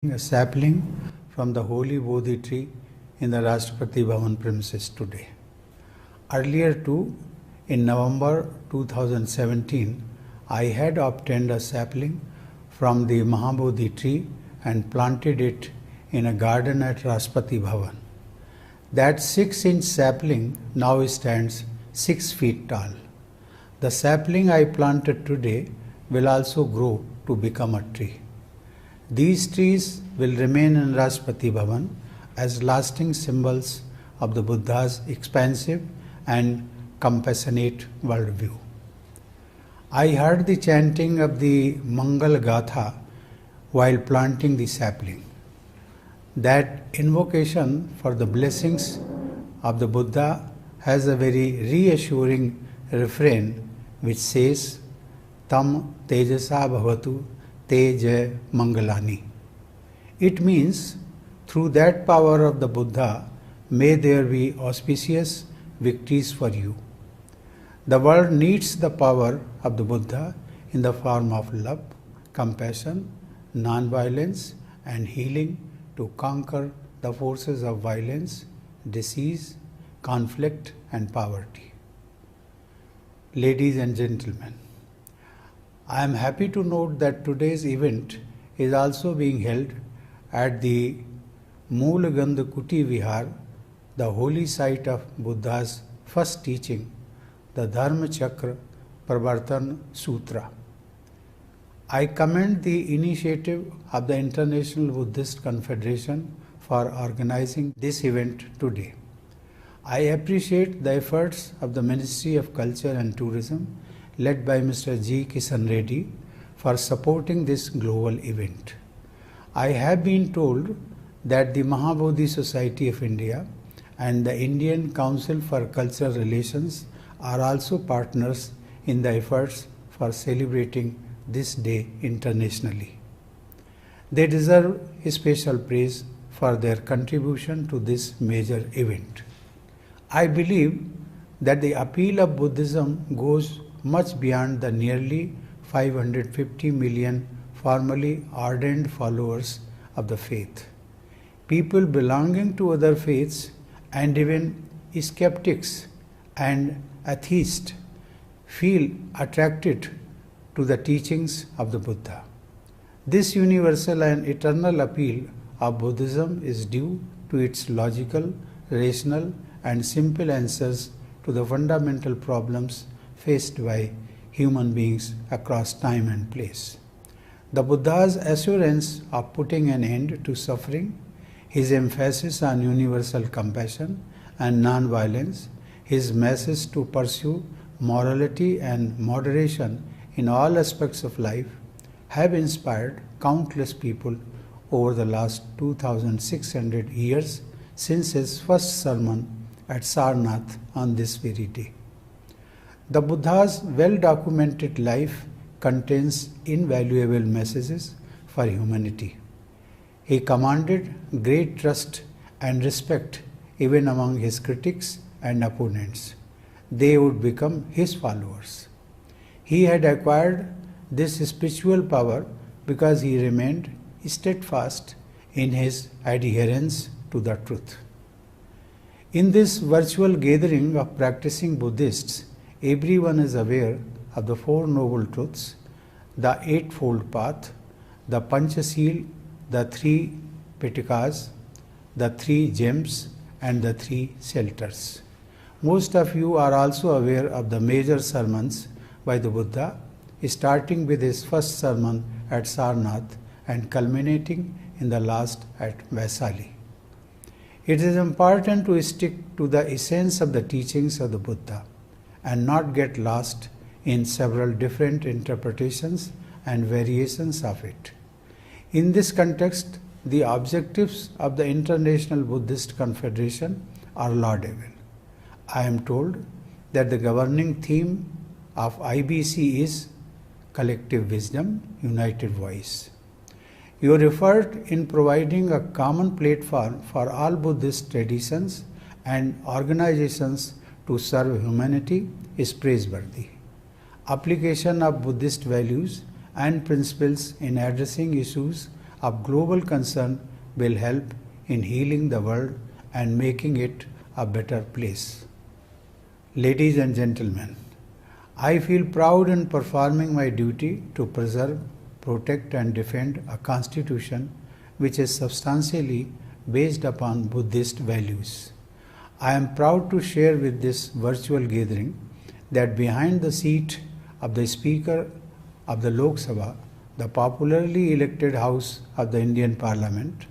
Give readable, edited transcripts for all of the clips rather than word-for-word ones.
A sapling from the holy Bodhi tree in the Rashtrapati Bhavan premises today. Earlier too, in November 2017, I had obtained a sapling from the Mahabodhi tree and planted it in a garden at Rashtrapati Bhavan. That 6-inch sapling now stands 6 feet tall. The sapling I planted today will also grow to become a tree. These trees will remain in Rashtrapati Bhavan as lasting symbols of the Buddha's expansive and compassionate worldview. I heard the chanting of the Mangal Gatha while planting the sapling. That invocation for the blessings of the Buddha has a very reassuring refrain which says, Tam Tejasa Bhavatu Te Jai Mangalani. It means, through that power of the Buddha, may there be auspicious victories for you. The world needs the power of the Buddha in the form of love, compassion, non-violence, and healing to conquer the forces of violence, disease, conflict, and poverty. Ladies and gentlemen, I am happy to note that today's event is also being held at the Moolagandha Kuti Vihar, the holy site of Buddha's first teaching, the Dharma Chakra Pravartan Sutra. I commend the initiative of the International Buddhist Confederation for organizing this event today. I appreciate the efforts of the Ministry of Culture and Tourism led by Mr. G. Kishan Reddy for supporting this global event. I have been told that the Mahabodhi Society of India and the Indian Council for Cultural Relations are also partners in the efforts for celebrating this day internationally. They deserve special praise for their contribution to this major event. I believe that the appeal of Buddhism goes much beyond the nearly 550 million formally ardent followers of the faith. People belonging to other faiths and even skeptics and atheists feel attracted to the teachings of the Buddha. This universal and eternal appeal of Buddhism is due to its logical, rational, and simple answers to the fundamental problems faced by human beings across time and place. The Buddha's assurance of putting an end to suffering, his emphasis on universal compassion and non-violence, his message to pursue morality and moderation in all aspects of life have inspired countless people over the last 2,600 years since his first sermon at Sarnath on this very day. The Buddha's well-documented life contains invaluable messages for humanity. He commanded great trust and respect even among his critics and opponents. They would become his followers. He had acquired this spiritual power because he remained steadfast in his adherence to the truth. In this virtual gathering of practicing Buddhists, everyone is aware of the Four Noble Truths, the Eightfold Path, the Panchashil, the Three Pitakas, the Three Gems, and the Three Shelters. Most of you are also aware of the major sermons by the Buddha, starting with his first sermon at Sarnath and culminating in the last at Vaisali. It is important to stick to the essence of the teachings of the Buddha and not get lost in several different interpretations and variations of it. In this context, the objectives of the International Buddhist Confederation are laudable. I am told that the governing theme of IBC is Collective Wisdom, United Voice. Your effort in providing a common platform for all Buddhist traditions and organizations to serve humanity is praiseworthy. Application of Buddhist values and principles in addressing issues of global concern will help in healing the world and making it a better place. Ladies and gentlemen, I feel proud in performing my duty to preserve, protect and defend a constitution which is substantially based upon Buddhist values. I am proud to share with this virtual gathering that behind the seat of the Speaker of the Lok Sabha, the popularly elected House of the Indian Parliament,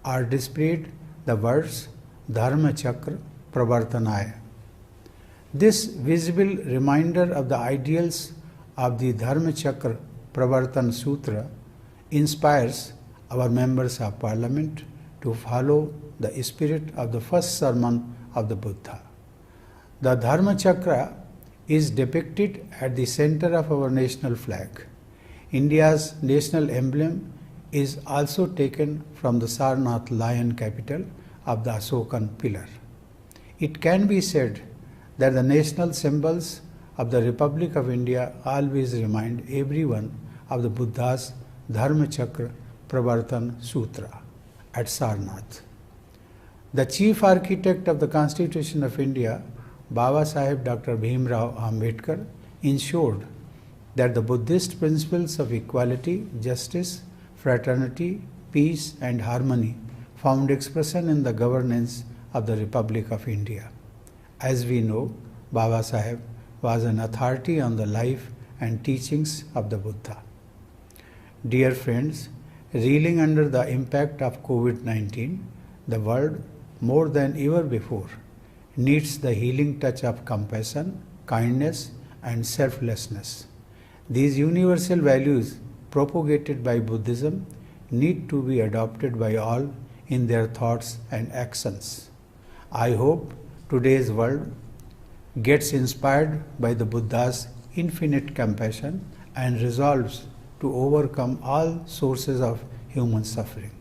are displayed the words Dharma Chakra Pravartanaya. This visible reminder of the ideals of the Dharma Chakra Pravartan Sutra inspires our members of Parliament to follow the spirit of the first sermon of the Buddha. The Dharma Chakra is depicted at the center of our national flag. India's national emblem is also taken from the Sarnath lion capital of the Asokan pillar. It can be said that the national symbols of the Republic of India always remind everyone of the Buddha's Dharma Chakra Pravartan Sutra at Sarnath. The chief architect of the Constitution of India, Baba Saheb Dr. Bhimrao Ambedkar, ensured that the Buddhist principles of equality, justice, fraternity, peace and harmony found expression in the governance of the Republic of India. As we know, Baba Saheb was an authority on the life and teachings of the Buddha. Dear friends, reeling under the impact of COVID-19, the world, more than ever before, needs the healing touch of compassion, kindness, and selflessness. These universal values propagated by Buddhism need to be adopted by all in their thoughts and actions. I hope today's world gets inspired by the Buddha's infinite compassion and resolves to overcome all sources of human suffering.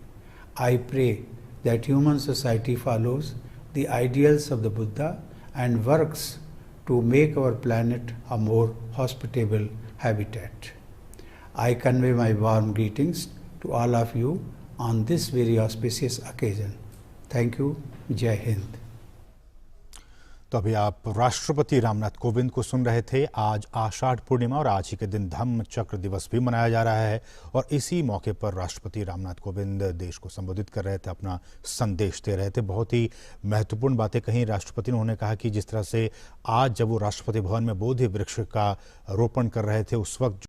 I pray that human society follows the ideals of the Buddha and works to make our planet a more hospitable habitat. I convey my warm greetings to all of you on this very auspicious occasion. Thank you. Jai Hind. तो अभी आप राष्ट्रपति रामनाथ कोविंद को सुन रहे थे। आज आषाढ़ पूर्णिमा और आज ही के दिन धम्म चक्र दिवस भी मनाया जा रहा है और इसी मौके पर राष्ट्रपति रामनाथ कोविंद देश को संबोधित कर रहे थे, अपना संदेश दे रहे थे। बहुत ही महत्वपूर्ण बातें कही राष्ट्रपति ने। उन्होंने कहा कि जिस तरह से आज जब वो राष्ट्रपति भवन में बोधि वृक्ष का रोपण कर रहे थे उस वक्त